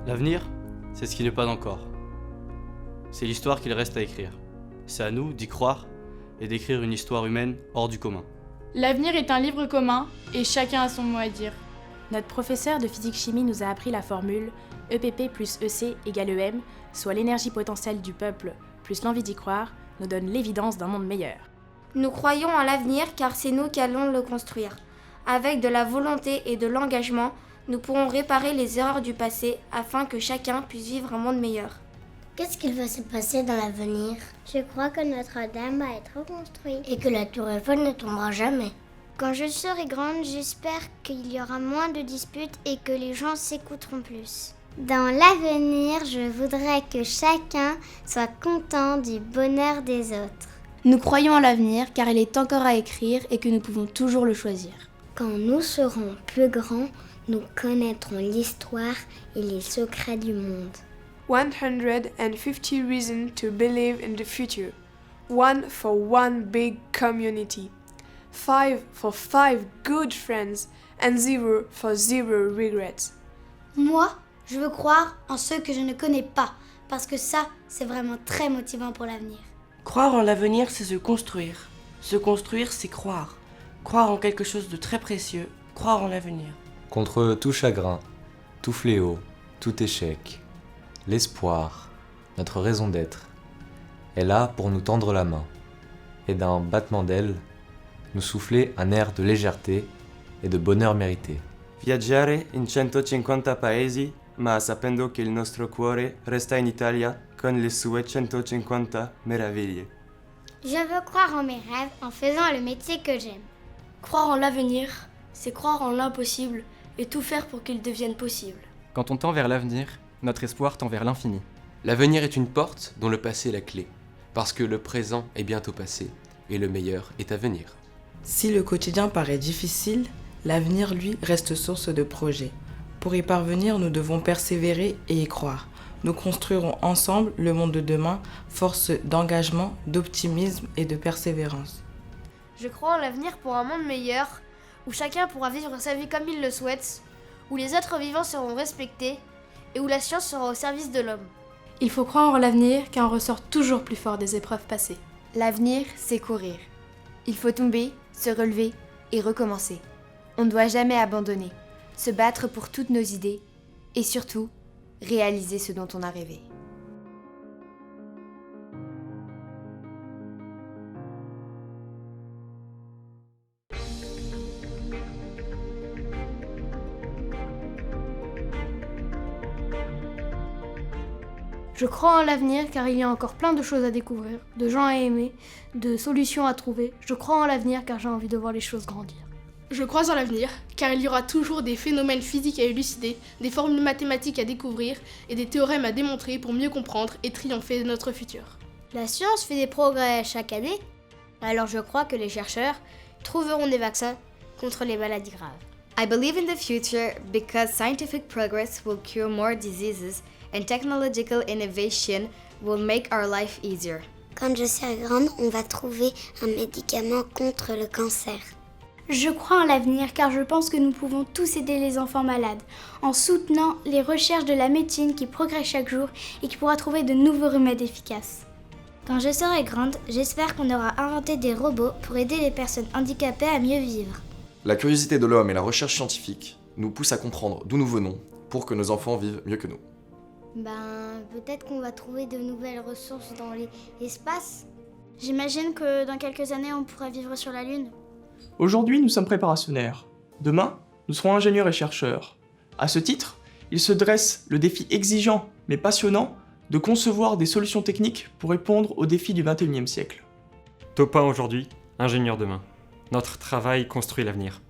L'avenir, c'est ce qui n'est pas encore. C'est l'histoire qu'il reste à écrire. C'est à nous d'y croire et d'écrire une histoire humaine hors du commun. L'avenir est un livre commun et chacun a son mot à dire. Notre professeur de physique-chimie nous a appris la formule EPP plus EC égale EM, soit l'énergie potentielle du peuple plus l'envie d'y croire, nous donne l'évidence d'un monde meilleur. Nous croyons en l'avenir car c'est nous qui allons le construire. Avec de la volonté et de l'engagement, nous pourrons réparer les erreurs du passé afin que chacun puisse vivre un monde meilleur. Qu'est-ce qu'il va se passer dans l'avenir? Je crois que Notre-Dame va être reconstruite et que la Tour Eiffel ne tombera jamais. Quand je serai grande, j'espère qu'il y aura moins de disputes et que les gens s'écouteront plus. Dans l'avenir, je voudrais que chacun soit content du bonheur des autres. Nous croyons en l'avenir car il est encore à écrire et que nous pouvons toujours le choisir. Quand nous serons plus grands, nous connaîtrons l'histoire et les secrets du monde. 150 reasons to believe in the future. 1 for one big community. 5 for 5 good friends. And 0 for 0 regrets. Moi, je veux croire en ceux que je ne connais pas, parce que ça, c'est vraiment très motivant pour l'avenir. Croire en l'avenir, c'est se construire. Se construire, c'est croire. Croire en quelque chose de très précieux, croire en l'avenir. Contre tout chagrin, tout fléau, tout échec, l'espoir, notre raison d'être, est là pour nous tendre la main et d'un battement d'ailes, nous souffler un air de légèreté et de bonheur mérité. Viaggiare in 150 paesi, ma sapendo che il nostro cuore resta in Italia con le sue 150 meraviglie. Je veux croire en mes rêves en faisant le métier que j'aime. Croire en l'avenir, c'est croire en l'impossible et tout faire pour qu'il devienne possible. Quand on tend vers l'avenir, notre espoir tend vers l'infini. L'avenir est une porte dont le passé est la clé, parce que le présent est bientôt passé et le meilleur est à venir. Si le quotidien paraît difficile, l'avenir, lui, reste source de projets. Pour y parvenir, nous devons persévérer et y croire. Nous construirons ensemble le monde de demain, force d'engagement, d'optimisme et de persévérance. Je crois en l'avenir pour un monde meilleur, où chacun pourra vivre sa vie comme il le souhaite, où les êtres vivants seront respectés et où la science sera au service de l'homme. Il faut croire en l'avenir car on ressort toujours plus fort des épreuves passées. L'avenir, c'est courir. Il faut tomber, se relever et recommencer. On ne doit jamais abandonner, se battre pour toutes nos idées et surtout, réaliser ce dont on a rêvé. Je crois en l'avenir car il y a encore plein de choses à découvrir, de gens à aimer, de solutions à trouver. Je crois en l'avenir car j'ai envie de voir les choses grandir. Je crois en l'avenir car il y aura toujours des phénomènes physiques à élucider, des formules mathématiques à découvrir et des théorèmes à démontrer pour mieux comprendre et triompher de notre futur. La science fait des progrès chaque année, alors je crois que les chercheurs trouveront des vaccins contre les maladies graves. I believe in the future because scientific progress will cure more diseases and technological innovation will make our life easier. Quand je serai grande, on va trouver un médicament contre le cancer. Je crois en l'avenir car je pense que nous pouvons tous aider les enfants malades en soutenant les recherches de la médecine qui progresse chaque jour et qui pourra trouver de nouveaux remèdes efficaces. Quand je serai grande, j'espère qu'on aura inventé des robots pour aider les personnes handicapées à mieux vivre. La curiosité de l'homme et la recherche scientifique nous poussent à comprendre d'où nous venons pour que nos enfants vivent mieux que nous. Peut-être qu'on va trouver de nouvelles ressources dans l'espace. J'imagine que dans quelques années, on pourra vivre sur la Lune. Aujourd'hui, nous sommes préparationnaires. Demain, nous serons ingénieurs et chercheurs. À ce titre, il se dresse le défi exigeant mais passionnant de concevoir des solutions techniques pour répondre aux défis du XXIe siècle. Top 1 aujourd'hui, ingénieur demain. Notre travail construit l'avenir.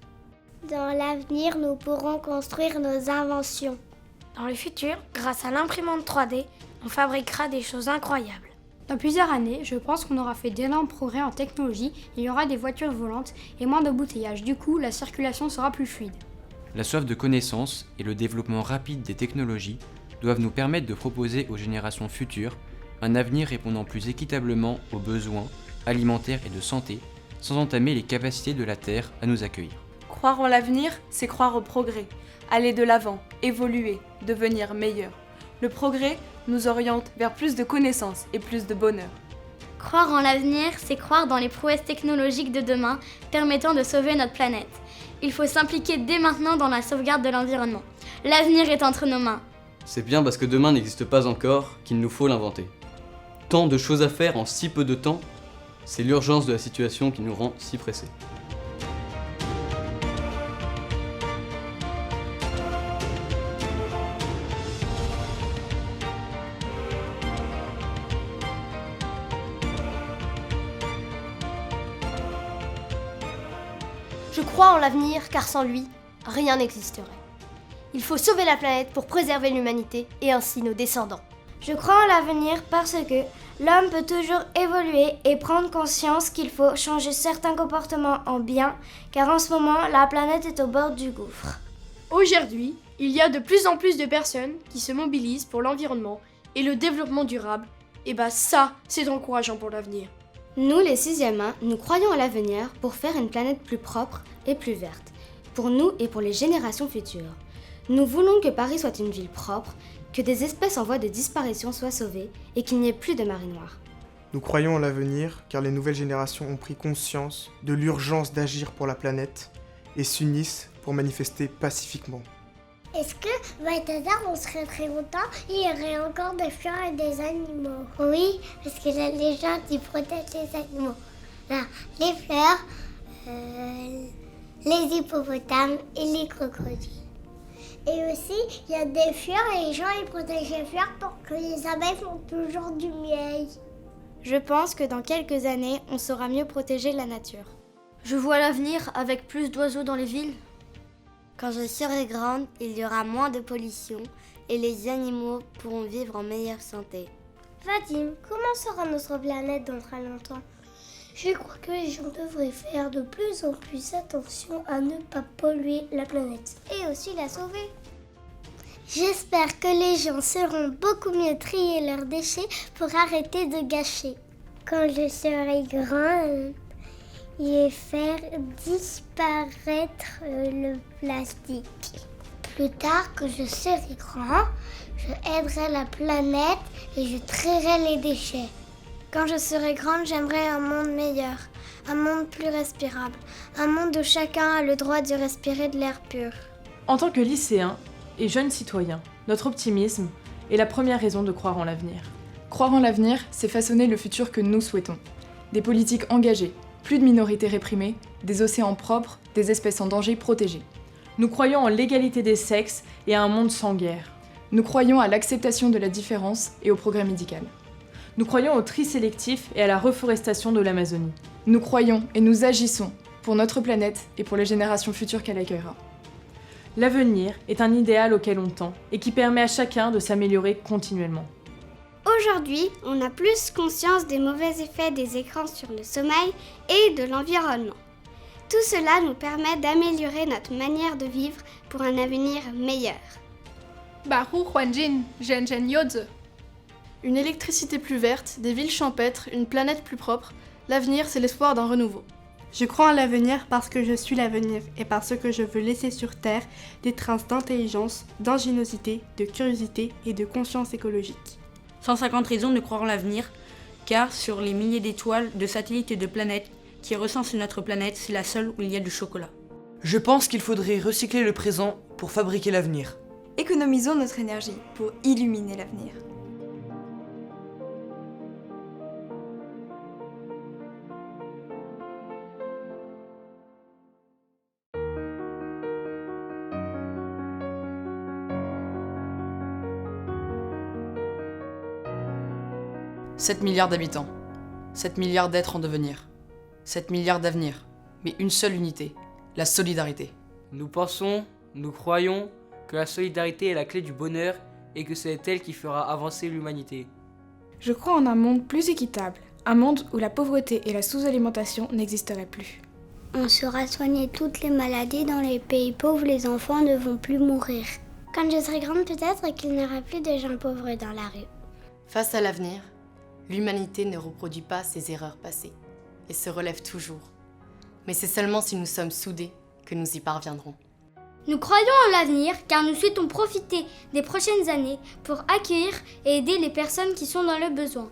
Dans l'avenir, nous pourrons construire nos inventions. Dans le futur, grâce à l'imprimante 3D, on fabriquera des choses incroyables. Dans plusieurs années, je pense qu'on aura fait d'énormes progrès en technologie, il y aura des voitures volantes et moins d'embouteillages. Du coup, la circulation sera plus fluide. La soif de connaissance et le développement rapide des technologies doivent nous permettre de proposer aux générations futures un avenir répondant plus équitablement aux besoins alimentaires et de santé, sans entamer les capacités de la Terre à nous accueillir. Croire en l'avenir, c'est croire au progrès, aller de l'avant, évoluer, devenir meilleur. Le progrès nous oriente vers plus de connaissances et plus de bonheur. Croire en l'avenir, c'est croire dans les prouesses technologiques de demain permettant de sauver notre planète. Il faut s'impliquer dès maintenant dans la sauvegarde de l'environnement. L'avenir est entre nos mains. C'est bien parce que demain n'existe pas encore qu'il nous faut l'inventer. Tant de choses à faire en si peu de temps, c'est l'urgence de la situation qui nous rend si pressés. Je crois en l'avenir car sans lui, rien n'existerait. Il faut sauver la planète pour préserver l'humanité et ainsi nos descendants. Je crois en l'avenir parce que l'homme peut toujours évoluer et prendre conscience qu'il faut changer certains comportements en bien, car en ce moment, la planète est au bord du gouffre. Aujourd'hui, il y a de plus en plus de personnes qui se mobilisent pour l'environnement et le développement durable. Et bah ça, c'est encourageant pour l'avenir. Nous, les 6e A, nous croyons à l'avenir pour faire une planète plus propre et plus verte, pour nous et pour les générations futures. Nous voulons que Paris soit une ville propre, que des espèces en voie de disparition soient sauvées et qu'il n'y ait plus de marée noire. Nous croyons en l'avenir car les nouvelles générations ont pris conscience de l'urgence d'agir pour la planète et s'unissent pour manifester pacifiquement. Est-ce que, Balthazar, on serait très content? Il y aurait encore des fleurs et des animaux. Oui, parce que la légende, il protège les animaux. Là, les fleurs, les hippopotames et les crocodiles. Et aussi, il y a des fleurs et les gens, ils protègent les fleurs pour que les abeilles font toujours du miel. Je pense que dans quelques années, on saura mieux protéger la nature. Je vois l'avenir avec plus d'oiseaux dans les villes. Quand je serai grande, il y aura moins de pollution et les animaux pourront vivre en meilleure santé. Vadim, comment sera notre planète dans très longtemps? Je crois que les gens devraient faire de plus en plus attention à ne pas polluer la planète et aussi la sauver. J'espère que les gens sauront beaucoup mieux trier leurs déchets pour arrêter de gâcher. Quand je serai grande, et faire disparaître le plastique. Plus tard, que je serai grand, je aiderai la planète et je trierai les déchets. Quand je serai grande, j'aimerais un monde meilleur, un monde plus respirable, un monde où chacun a le droit de respirer de l'air pur. En tant que lycéens et jeunes citoyens, notre optimisme est la première raison de croire en l'avenir. Croire en l'avenir, c'est façonner le futur que nous souhaitons. Des politiques engagées, plus de minorités réprimées, des océans propres, des espèces en danger protégées. Nous croyons en l'égalité des sexes et à un monde sans guerre. Nous croyons à l'acceptation de la différence et au progrès médical. Nous croyons au tri sélectif et à la reforestation de l'Amazonie. Nous croyons et nous agissons pour notre planète et pour les générations futures qu'elle accueillera. L'avenir est un idéal auquel on tend et qui permet à chacun de s'améliorer continuellement. Aujourd'hui, on a plus conscience des mauvais effets des écrans sur le sommeil et de l'environnement. Tout cela nous permet d'améliorer notre manière de vivre pour un avenir meilleur. Une électricité plus verte, des villes champêtres, une planète plus propre, l'avenir c'est l'espoir d'un renouveau. Je crois en l'avenir parce que je suis l'avenir et parce que je veux laisser sur Terre des traces d'intelligence, d'ingéniosité, de curiosité et de conscience écologique. 150 raisons de croire en l'avenir, car sur les milliers d'étoiles, de satellites et de planètes qui recensent notre planète, c'est la seule où il y a du chocolat. Je pense qu'il faudrait recycler le présent pour fabriquer l'avenir. Économisons notre énergie pour illuminer l'avenir. « 7 milliards d'habitants, 7 milliards d'êtres en devenir, 7 milliards d'avenirs, mais une seule unité, la solidarité. Nous pensons, nous croyons que la solidarité est la clé du bonheur et que c'est elle qui fera avancer l'humanité. Je crois en un monde plus équitable, un monde où la pauvreté et la sous-alimentation n'existeraient plus. On saura soigner toutes les maladies dans les pays pauvres, les enfants ne vont plus mourir. Quand je serai grande, peut-être qu'il n'y aura plus de gens pauvres dans la rue. Face à l'avenir, l'humanité ne reproduit pas ses erreurs passées et se relève toujours. Mais c'est seulement si nous sommes soudés que nous y parviendrons. Nous croyons en l'avenir car nous souhaitons profiter des prochaines années pour accueillir et aider les personnes qui sont dans le besoin.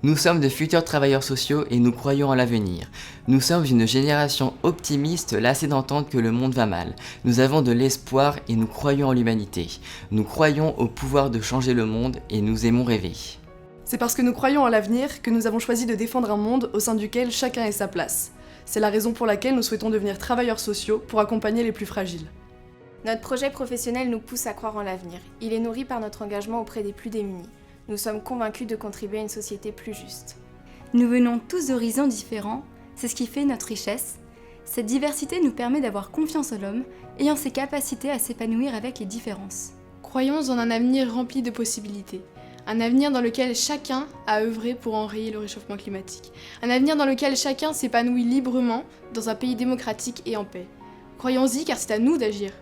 Nous sommes de futurs travailleurs sociaux et nous croyons en l'avenir. Nous sommes une génération optimiste lassée d'entendre que le monde va mal. Nous avons de l'espoir et nous croyons en l'humanité. Nous croyons au pouvoir de changer le monde et nous aimons rêver. C'est parce que nous croyons en l'avenir que nous avons choisi de défendre un monde au sein duquel chacun ait sa place. C'est la raison pour laquelle nous souhaitons devenir travailleurs sociaux pour accompagner les plus fragiles. Notre projet professionnel nous pousse à croire en l'avenir. Il est nourri par notre engagement auprès des plus démunis. Nous sommes convaincus de contribuer à une société plus juste. Nous venons tous d'horizons différents, c'est ce qui fait notre richesse. Cette diversité nous permet d'avoir confiance en l'homme, ayant ses capacités à s'épanouir avec les différences. Croyons en un avenir rempli de possibilités. Un avenir dans lequel chacun a œuvré pour enrayer le réchauffement climatique. Un avenir dans lequel chacun s'épanouit librement dans un pays démocratique et en paix. Croyons-y car c'est à nous d'agir.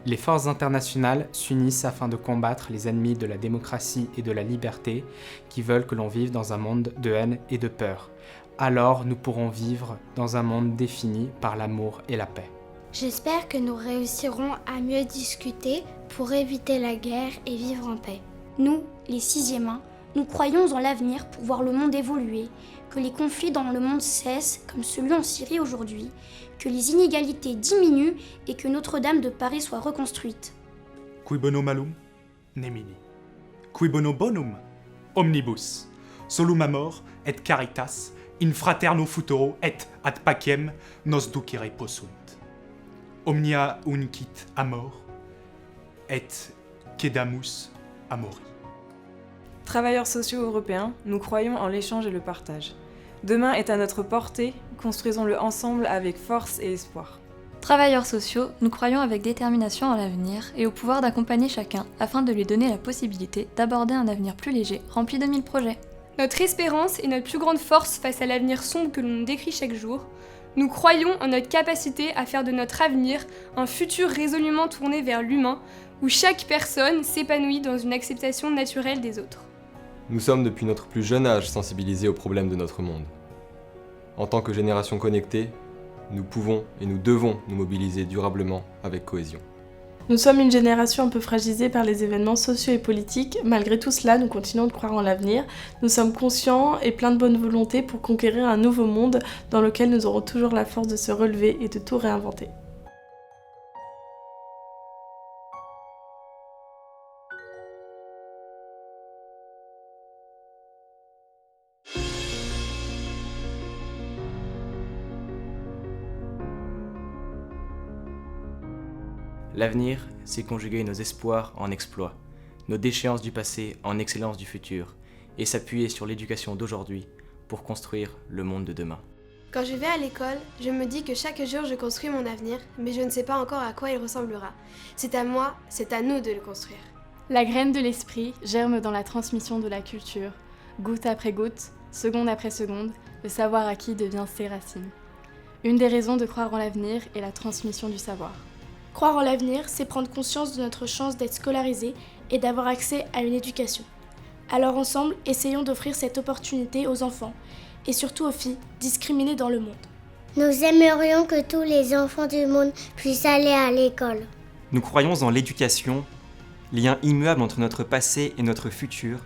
Les forces internationales s'unissent afin de combattre les ennemis de la démocratie et de la liberté qui veulent que l'on vive dans un monde de haine et de peur. Alors nous pourrons vivre dans un monde défini par l'amour et la paix. J'espère que nous réussirons à mieux discuter pour éviter la guerre et vivre en paix. Nous, les 6e 1, nous croyons en l'avenir pour voir le monde évoluer, que les conflits dans le monde cessent, comme celui en Syrie aujourd'hui, que les inégalités diminuent et que Notre-Dame de Paris soit reconstruite. Cui bono malum? Nemini. Cui bono bonum? Omnibus. Solum amor et caritas, in fraterno futuro et ad pacem nos ducere possunt. Omnia uncit amor et quedamus amori. Travailleurs sociaux européens, nous croyons en l'échange et le partage. Demain est à notre portée, construisons-le ensemble avec force et espoir. Travailleurs sociaux, nous croyons avec détermination en l'avenir et au pouvoir d'accompagner chacun afin de lui donner la possibilité d'aborder un avenir plus léger, rempli de 1000 projets. Notre espérance est notre plus grande force face à l'avenir sombre que l'on décrit chaque jour. Nous croyons en notre capacité à faire de notre avenir un futur résolument tourné vers l'humain, où chaque personne s'épanouit dans une acceptation naturelle des autres. Nous sommes depuis notre plus jeune âge sensibilisés aux problèmes de notre monde. En tant que génération connectée, nous pouvons et nous devons nous mobiliser durablement avec cohésion. Nous sommes une génération un peu fragilisée par les événements sociaux et politiques. Malgré tout cela, nous continuons de croire en l'avenir. Nous sommes conscients et pleins de bonne volonté pour conquérir un nouveau monde dans lequel nous aurons toujours la force de se relever et de tout réinventer. L'avenir, c'est conjuguer nos espoirs en exploits, nos déchéances du passé en excellence du futur, et s'appuyer sur l'éducation d'aujourd'hui pour construire le monde de demain. Quand je vais à l'école, je me dis que chaque jour je construis mon avenir, mais je ne sais pas encore à quoi il ressemblera. C'est à moi, c'est à nous de le construire. La graine de l'esprit germe dans la transmission de la culture. Goutte après goutte, seconde après seconde, le savoir acquis devient ses racines. Une des raisons de croire en l'avenir est la transmission du savoir. Croire en l'avenir, c'est prendre conscience de notre chance d'être scolarisé et d'avoir accès à une éducation. Alors ensemble, essayons d'offrir cette opportunité aux enfants et surtout aux filles discriminées dans le monde. Nous aimerions que tous les enfants du monde puissent aller à l'école. Nous croyons en l'éducation, lien immuable entre notre passé et notre futur,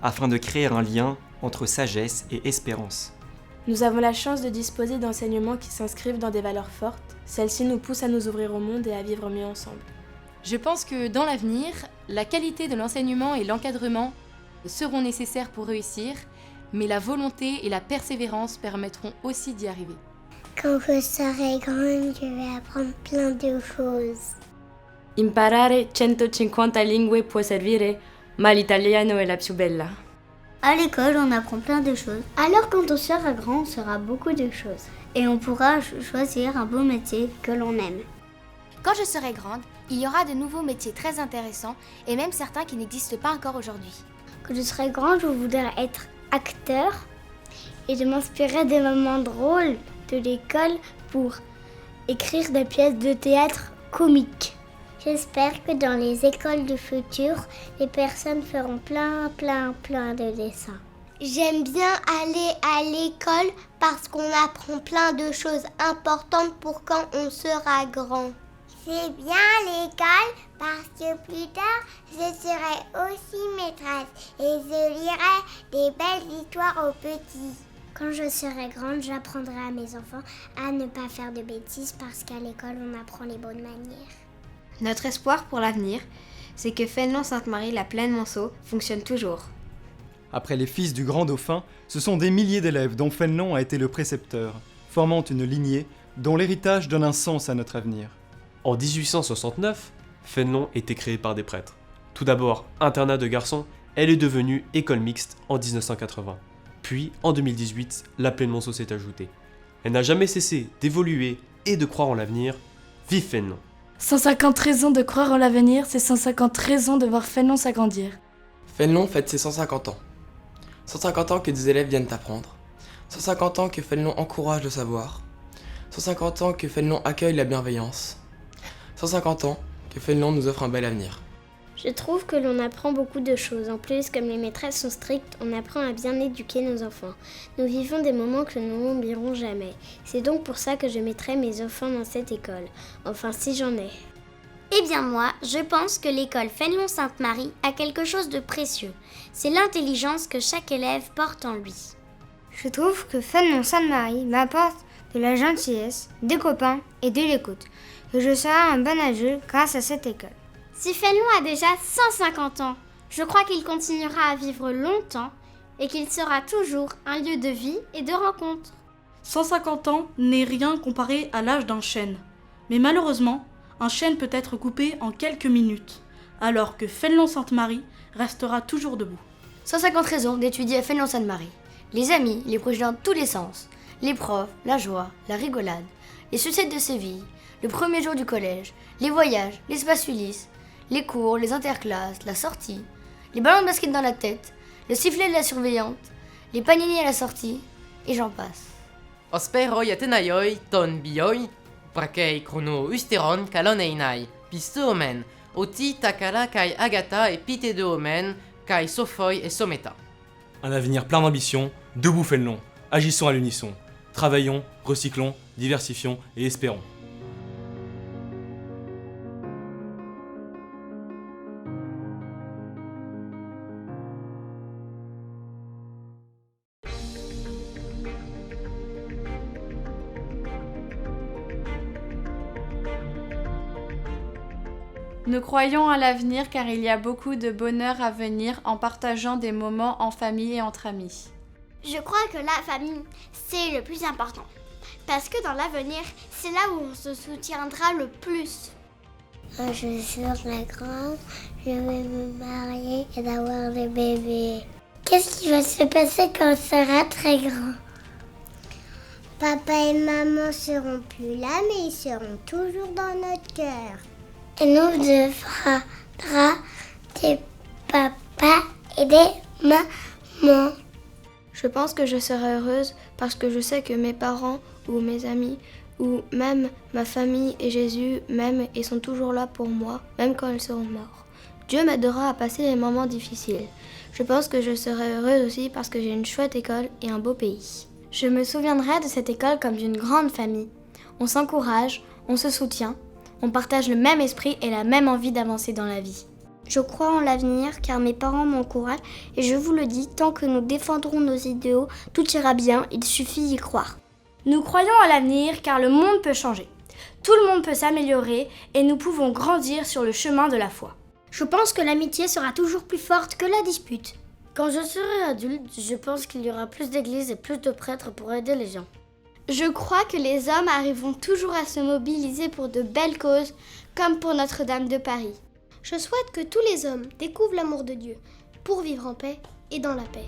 afin de créer un lien entre sagesse et espérance. Nous avons la chance de disposer d'enseignements qui s'inscrivent dans des valeurs fortes. Celles-ci nous poussent à nous ouvrir au monde et à vivre mieux ensemble. Je pense que dans l'avenir, la qualité de l'enseignement et l'encadrement seront nécessaires pour réussir, mais la volonté et la persévérance permettront aussi d'y arriver. Quand je serai grande, je vais apprendre plein de choses. Imparare 150 lingue può servire, ma l'italiano è la più bella. À l'école, on apprend plein de choses. Alors quand on sera grand, on saura beaucoup de choses. Et on pourra choisir un beau métier que l'on aime. Quand je serai grande, il y aura de nouveaux métiers très intéressants et même certains qui n'existent pas encore aujourd'hui. Quand je serai grande, je voudrais être acteur et de m'inspirer des moments drôles de l'école pour écrire des pièces de théâtre comiques. J'espère que dans les écoles du futur, les personnes feront plein de dessins. J'aime bien aller à l'école parce qu'on apprend plein de choses importantes pour quand on sera grand. C'est bien l'école parce que plus tard, je serai aussi maîtresse et je lirai des belles histoires aux petits. Quand je serai grande, j'apprendrai à mes enfants à ne pas faire de bêtises parce qu'à l'école, on apprend les bonnes manières. Notre espoir pour l'avenir, c'est que Fénelon-Sainte-Marie, la plaine Monceau, fonctionne toujours. Après les fils du grand dauphin, ce sont des milliers d'élèves dont Fénelon a été le précepteur, formant une lignée dont l'héritage donne un sens à notre avenir. En 1869, Fénelon était créé par des prêtres. Tout d'abord internat de garçons, elle est devenue école mixte en 1980. Puis, en 2018, la plaine Monceau s'est ajoutée. Elle n'a jamais cessé d'évoluer et de croire en l'avenir. Vive Fénelon! 150 raisons de croire en l'avenir, c'est 150 raisons de voir Fénelon s'agrandir. Fénelon fête ses 150 ans. 150 ans que des élèves viennent apprendre. 150 ans que Fénelon encourage le savoir. 150 ans que Fénelon accueille la bienveillance. 150 ans que Fénelon nous offre un bel avenir. Je trouve que l'on apprend beaucoup de choses. En plus, comme les maîtresses sont strictes, on apprend à bien éduquer nos enfants. Nous vivons des moments que nous n'oublierons jamais. C'est donc pour ça que je mettrai mes enfants dans cette école. Enfin, si j'en ai. Eh bien moi, je pense que l'école Fénelon-Sainte-Marie a quelque chose de précieux. C'est l'intelligence que chaque élève porte en lui. Je trouve que Fénelon-Sainte-Marie m'apporte de la gentillesse, des copains et de l'écoute. Que je serai un bon adulte grâce à cette école. Si Fénelon a déjà 150 ans, je crois qu'il continuera à vivre longtemps et qu'il sera toujours un lieu de vie et de rencontre. 150 ans n'est rien comparé à l'âge d'un chêne. Mais malheureusement, un chêne peut être coupé en quelques minutes, alors que Fénelon-Sainte-Marie restera toujours debout. 150 raisons d'étudier à Fénelon-Sainte-Marie. Les amis, les projets dans tous les sens. Les profs, la joie, la rigolade, les sucettes de Séville, le premier jour du collège, les voyages, l'espace Ulysse, les cours, les interclasses, la sortie, les ballons de basket dans la tête, le sifflet de la surveillante, les panini à la sortie, et j'en passe. Osperoi atenaioi ton bioi, brakei chrono usteron kaloneinai, pistomen, oti takala kai agata et pite de omen, kai sophoi et someta. Un avenir plein d'ambition, debout Fénelon, agissons à l'unisson, travaillons, recyclons, diversifions et espérons. Nous croyons à l'avenir car il y a beaucoup de bonheur à venir en partageant des moments en famille et entre amis. Je crois que la famille, c'est le plus important. Parce que dans l'avenir, c'est là où on se soutiendra le plus. Quand je serai grande, je vais me marier et avoir des bébés. Qu'est-ce qui va se passer quand on sera très grand? Papa et maman seront plus là, mais ils seront toujours dans notre cœur. Et nous devrons des papas et des mamans. Je pense que je serai heureuse parce que je sais que mes parents ou mes amis ou même ma famille et Jésus m'aiment et sont toujours là pour moi, même quand ils seront morts. Dieu m'aidera à passer les moments difficiles. Je pense que je serai heureuse aussi parce que j'ai une chouette école et un beau pays. Je me souviendrai de cette école comme d'une grande famille. On s'encourage, on se soutient, on partage le même esprit et la même envie d'avancer dans la vie. Je crois en l'avenir car mes parents m'encouragent et je vous le dis, tant que nous défendrons nos idéaux, tout ira bien, il suffit d'y croire. Nous croyons à l'avenir car le monde peut changer. Tout le monde peut s'améliorer et nous pouvons grandir sur le chemin de la foi. Je pense que l'amitié sera toujours plus forte que la dispute. Quand je serai adulte, je pense qu'il y aura plus d'églises et plus de prêtres pour aider les gens. Je crois que les hommes arriveront toujours à se mobiliser pour de belles causes, comme pour Notre-Dame de Paris. Je souhaite que tous les hommes découvrent l'amour de Dieu pour vivre en paix et dans la paix.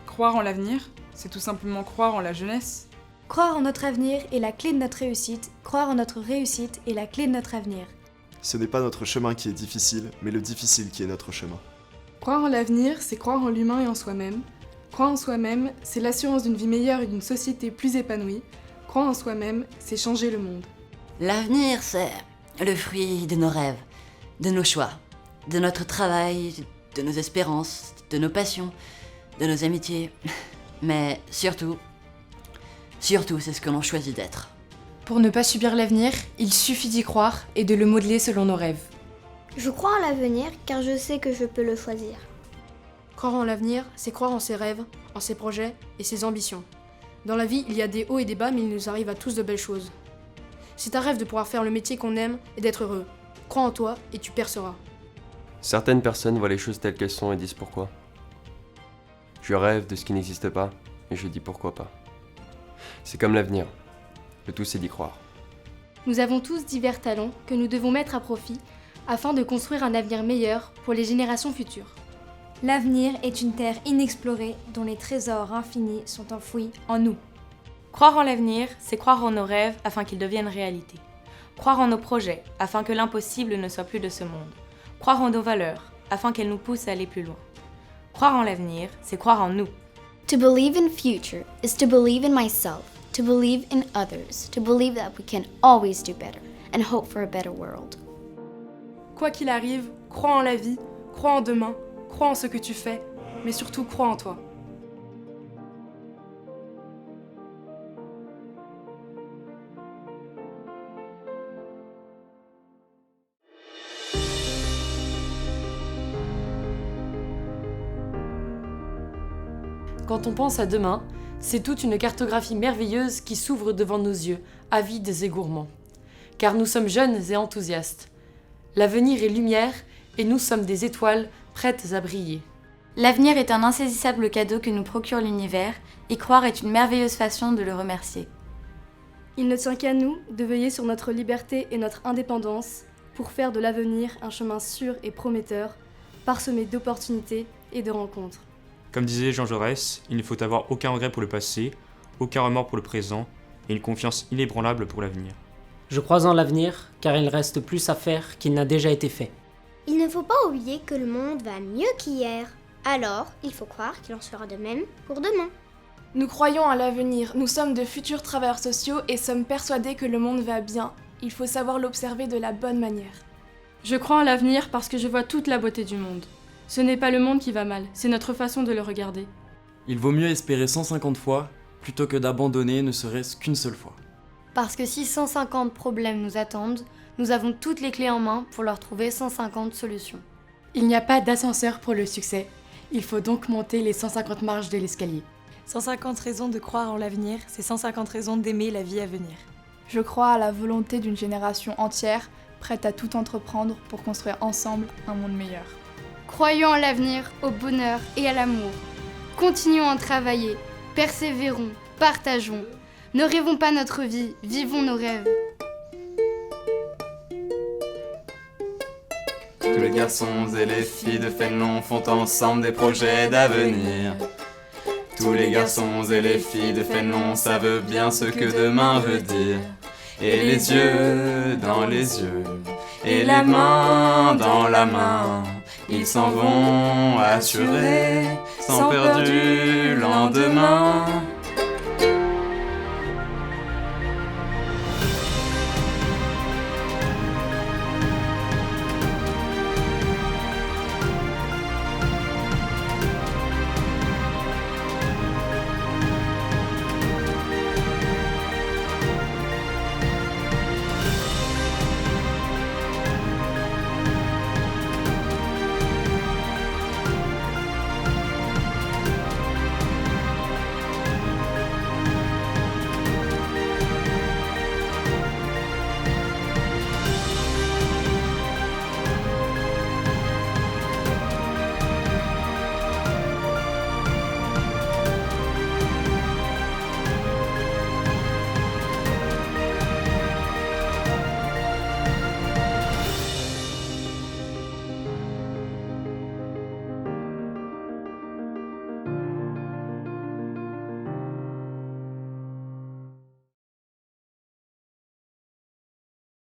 Croire en l'avenir, c'est tout simplement croire en la jeunesse. Croire en notre avenir est la clé de notre réussite. Croire en notre réussite est la clé de notre avenir. Ce n'est pas notre chemin qui est difficile, mais le difficile qui est notre chemin. Croire en l'avenir, c'est croire en l'humain et en soi-même. Croire en soi-même, c'est l'assurance d'une vie meilleure et d'une société plus épanouie. Croire en soi-même, c'est changer le monde. L'avenir, c'est le fruit de nos rêves, de nos choix, de notre travail, de nos espérances, de nos passions, de nos amitiés. Mais surtout, c'est ce que l'on choisit d'être. Pour ne pas subir l'avenir, il suffit d'y croire et de le modeler selon nos rêves. Je crois en l'avenir car je sais que je peux le choisir. Croire en l'avenir, c'est croire en ses rêves, en ses projets et ses ambitions. Dans la vie, il y a des hauts et des bas, mais il nous arrive à tous de belles choses. C'est un rêve de pouvoir faire le métier qu'on aime et d'être heureux. Crois en toi et tu perceras. Certaines personnes voient les choses telles qu'elles sont et disent pourquoi. Je rêve de ce qui n'existe pas et je dis pourquoi pas. C'est comme l'avenir. Le tout c'est d'y croire. Nous avons tous divers talents que nous devons mettre à profit afin de construire un avenir meilleur pour les générations futures. L'avenir est une terre inexplorée dont les trésors infinis sont enfouis en nous. Croire en l'avenir, c'est croire en nos rêves afin qu'ils deviennent réalité. Croire en nos projets afin que l'impossible ne soit plus de ce monde. Croire en nos valeurs afin qu'elles nous poussent à aller plus loin. Croire en l'avenir, c'est croire en nous. To believe in future is to believe in myself, to believe in others, to believe that we can always do better and hope for a better world. Quoi qu'il arrive, crois en la vie, crois en demain, crois en ce que tu fais, mais surtout crois en toi. Quand on pense à demain, c'est toute une cartographie merveilleuse qui s'ouvre devant nos yeux, avides et gourmands. Car nous sommes jeunes et enthousiastes. L'avenir est lumière et nous sommes des étoiles prêtes à briller. L'avenir est un insaisissable cadeau que nous procure l'univers, et croire est une merveilleuse façon de le remercier. Il ne tient qu'à nous de veiller sur notre liberté et notre indépendance pour faire de l'avenir un chemin sûr et prometteur, parsemé d'opportunités et de rencontres. Comme disait Jean Jaurès, il ne faut avoir aucun regret pour le passé, aucun remords pour le présent, et une confiance inébranlable pour l'avenir. Je crois en l'avenir, car il reste plus à faire qu'il n'a déjà été fait. Il ne faut pas oublier que le monde va mieux qu'hier. Alors, il faut croire qu'il en sera de même pour demain. Nous croyons à l'avenir, nous sommes de futurs travailleurs sociaux et sommes persuadés que le monde va bien. Il faut savoir l'observer de la bonne manière. Je crois en l'avenir parce que je vois toute la beauté du monde. Ce n'est pas le monde qui va mal, c'est notre façon de le regarder. Il vaut mieux espérer 150 fois plutôt que d'abandonner ne serait-ce qu'une seule fois. Parce que si 150 problèmes nous attendent, nous avons toutes les clés en main pour leur trouver 150 solutions. Il n'y a pas d'ascenseur pour le succès. Il faut donc monter les 150 marches de l'escalier. 150 raisons de croire en l'avenir, c'est 150 raisons d'aimer la vie à venir. Je crois à la volonté d'une génération entière, prête à tout entreprendre pour construire ensemble un monde meilleur. Croyons en l'avenir, au bonheur et à l'amour. Continuons à travailler, persévérons, partageons. Ne rêvons pas notre vie, vivons nos rêves. Tous les garçons et les filles de Fénelon font ensemble des projets d'avenir. Tous les garçons et les filles de Fénelon savent bien ce que demain veut dire. Et les yeux dans les yeux, et les mains dans la main, ils s'en vont assurés, sans peur du lendemain.